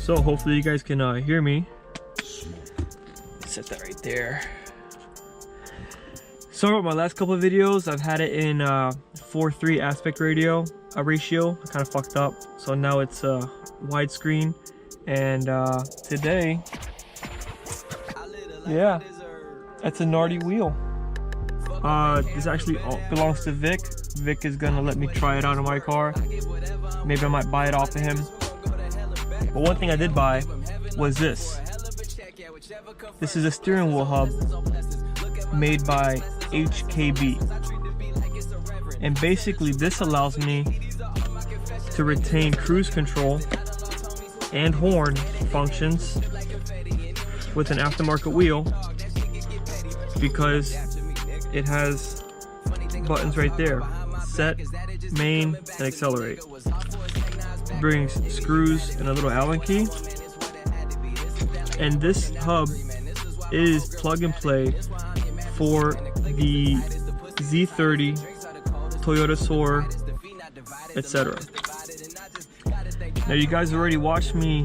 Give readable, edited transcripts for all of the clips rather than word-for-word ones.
So hopefully you guys can hear me. Set that right there. Sorry about my last couple of videos. I've had it in 4:3 aspect ratio. I kind of fucked up, so now it's widescreen. And today, yeah, it's a Nardi wheel. This actually belongs to Vic. Vic is gonna let me try it out in my car. Maybe I might buy it off of him. But one thing I did buy was this. This is a steering wheel hub made by HKB. And basically this allows me to retain cruise control and horn functions with an aftermarket wheel, because it has buttons right there: set, main, and accelerate. It brings screws and a little Allen key. And this hub is plug and play for the Z30, Toyota Soar, etc. Now you guys already watched me,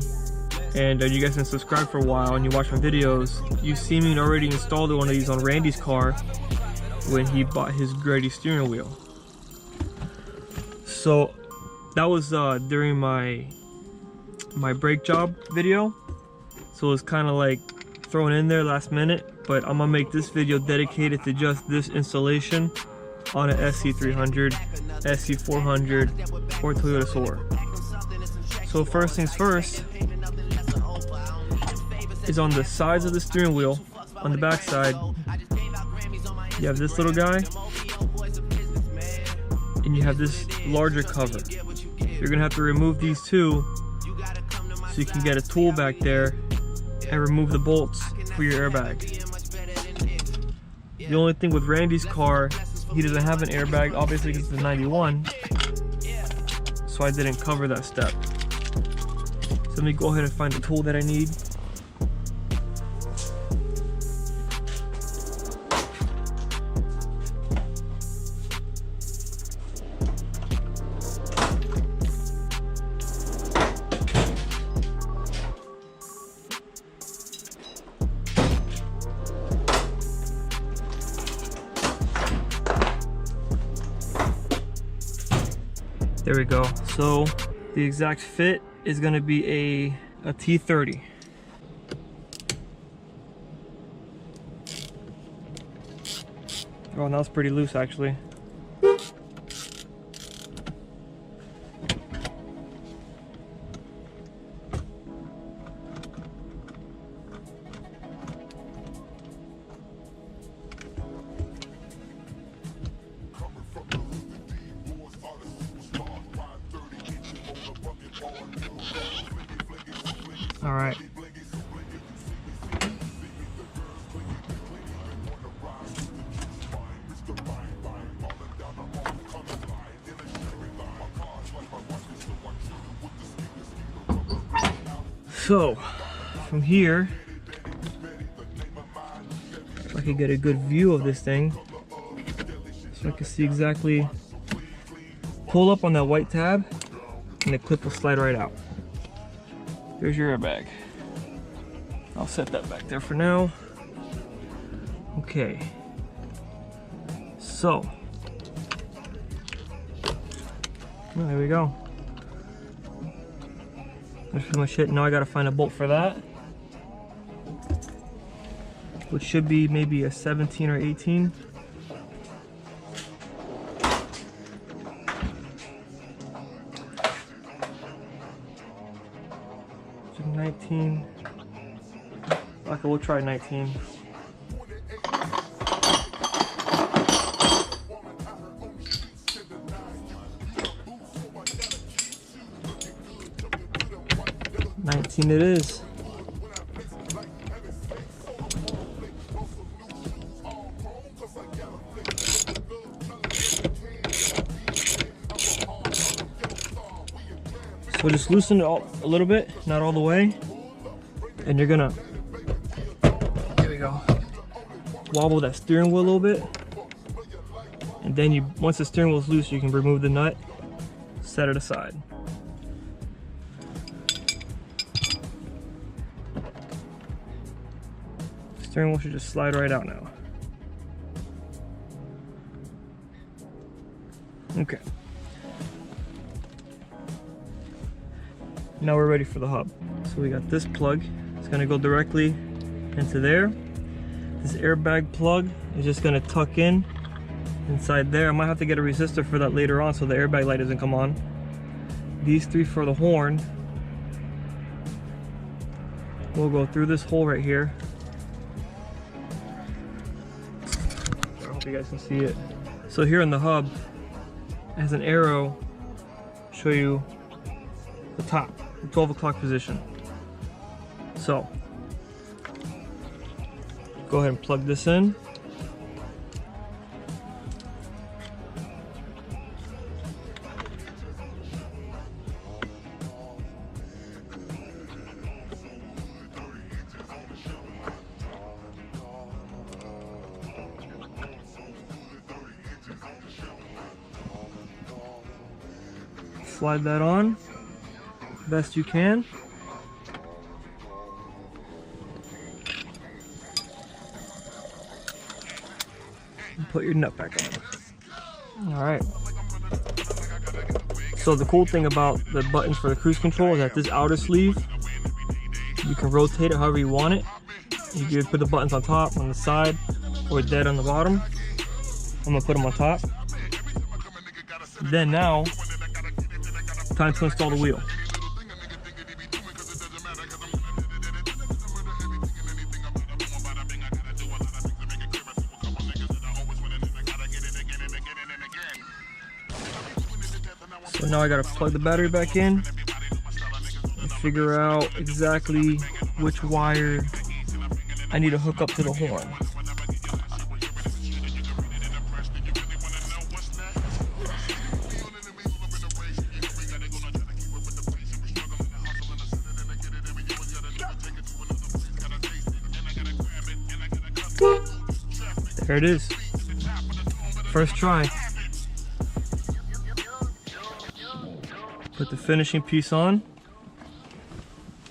and you guys been subscribed for a while and you watch my videos. You've seen me already installed one of these on Randy's car when he bought his Grady steering wheel. So that was during my brake job video. So it was kind of like thrown in there last minute, but I'm gonna make this video dedicated to just this installation on an SC300, SC400, or Toyota Soar. So first things first is on the sides of the steering wheel, on the back side, you have this little guy, and you have this larger cover. You're gonna have to remove these two so you can get a tool back there and remove the bolts for your airbag. The only thing with Randy's car, he doesn't have an airbag, obviously because it's a 91, so I didn't cover that step. So let me go ahead and find the tool that I need. There we go. So the exact fit is going to be a T30. Oh, and that was pretty loose actually. All right. So, from here, if I could get a good view of this thing, so I can see exactly, pull up on that white tab, and the clip will slide right out. There's your airbag. I'll set that back there for now. Okay. So, well, there we go. That's pretty much it. Now I gotta find a bolt for that, which should be maybe a 17 or 18. 19. Okay, we'll try 19. It is. So just loosen it a little bit, not all the way, and you're gonna, there we go, wobble that steering wheel a little bit, and then you, once the steering wheel is loose, you can remove the nut, set it aside. Steering wheel should just slide right out now. Okay. Now we're ready for the hub. So we got this plug. It's gonna go directly into there. This airbag plug is just gonna tuck in inside there. I might have to get a resistor for that later on so the airbag light doesn't come on. These three for the horn will go through this hole right here. I hope you guys can see it. So here in the hub, it has an arrow to show you the top, the 12 o'clock position. So go ahead and plug this in. Slide that on best you can. And put your nut back on. All right. So the cool thing about the buttons for the cruise control is that this outer sleeve, you can rotate it however you want it. You can put the buttons on top, on the side, or dead on the bottom. I'm gonna put them on top. Then now, time to install the wheel. So now I gotta plug the battery back in and figure out exactly which wire I need to hook up to the horn. There it is. First try. Put the finishing piece on.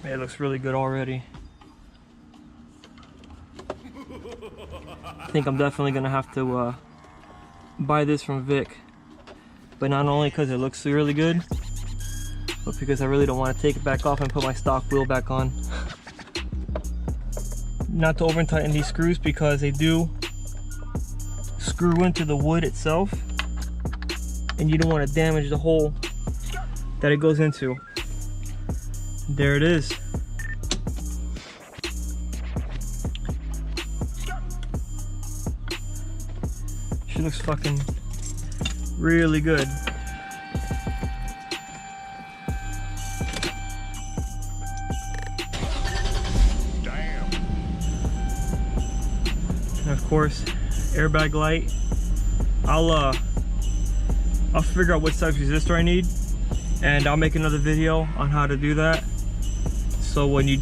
Man, it looks really good already. I think I'm definitely gonna have to buy this from Vic. But not only because it looks really good, but because I really don't want to take it back off and put my stock wheel back on. Not to over tighten these screws because they do screw into the wood itself, and you don't want to damage the hole that it goes into. There it is. She looks fucking really good. Damn. And of course, airbag light. I'll figure out what size resistor I need, and I'll make another video on how to do that. So when you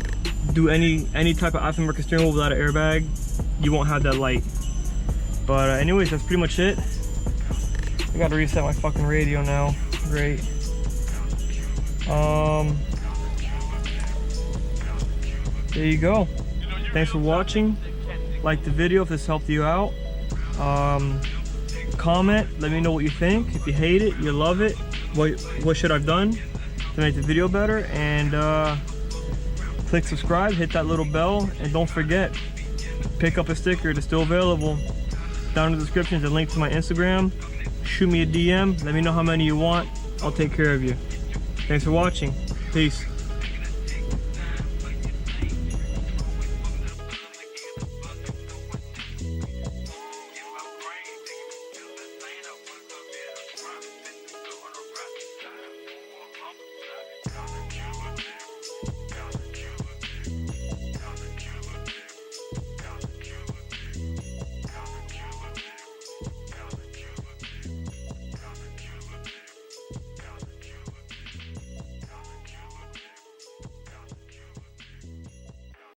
do any type of aftermarket steering wheel without an airbag, you won't have that light. But anyways, that's pretty much it. I gotta reset my fucking radio now. Great. There you go. Thanks for watching. Like the video if this helped you out. Comment, let me know what you think. If you hate it, you love it, what should I've done to make the video better, and click subscribe, hit that little bell, and don't forget, pick up a sticker. It's still available. Down in the description is a link to my Instagram. Shoot me a DM, let me know how many you want. I'll take care of you. Thanks for watching. Peace.